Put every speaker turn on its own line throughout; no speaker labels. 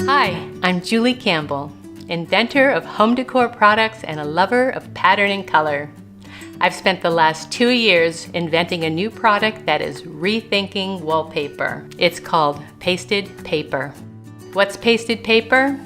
Hi, I'm Julie Campbell, inventor of home decor products and a lover of pattern and color. I've spent the last 2 years inventing a new product that is rethinking wallpaper. It's called pasted paper. What's pasted paper?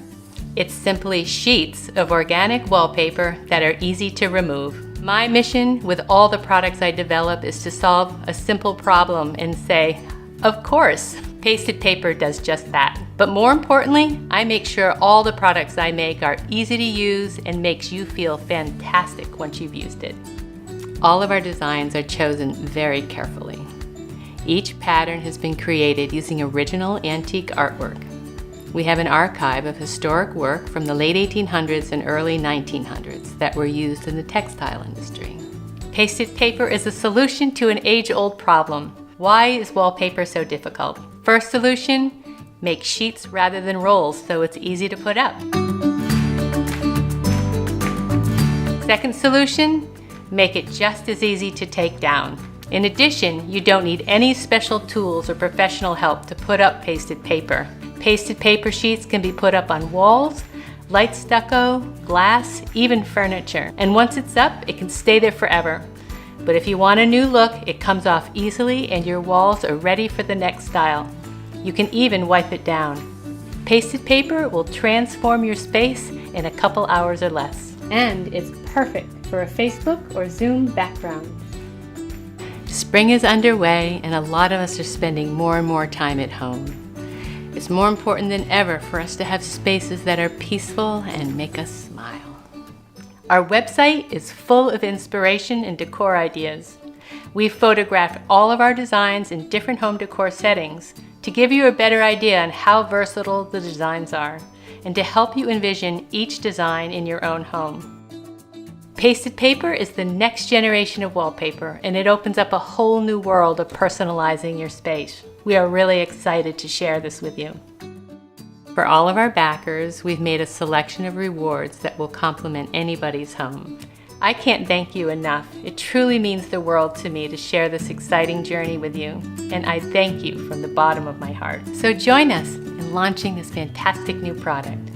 It's simply sheets of organic wallpaper that are easy to remove. My mission with all the products I develop is to solve a simple problem and say, of course, pasted paper does just that. But more importantly, I make sure all the products I make are easy to use and makes you feel fantastic once you've used it. All of our designs are chosen very carefully. Each pattern has been created using original antique artwork. We have an archive of historic work from the late 1800s and early 1900s that were used in the textile industry. Pasted paper is a solution to an age-old problem. Why is wallpaper so difficult? First solution, make sheets rather than rolls so it's easy to put up. Second solution, make it just as easy to take down. In addition, you don't need any special tools or professional help to put up pasted paper. Pasted paper sheets can be put up on walls, light stucco, glass, even furniture. And once it's up, it can stay there forever. But if you want a new look, it comes off easily and your walls are ready for the next style. You can even wipe it down. Pasted paper will transform your space in a couple hours or less. And it's perfect for a Facebook or Zoom background. Spring is underway and a lot of us are spending more and more time at home. It's more important than ever for us to have spaces that are peaceful and make us smile. Our website is full of inspiration and decor ideas. We've photographed all of our designs in different home decor settings to give you a better idea on how versatile the designs are and to help you envision each design in your own home. Pasted paper is the next generation of wallpaper, and it opens up a whole new world of personalizing your space. We are really excited to share this with you. For all of our backers, we've made a selection of rewards that will complement anybody's home. I can't thank you enough. It truly means the world to me to share this exciting journey with you, and I thank you from the bottom of my heart. So join us in launching this fantastic new product.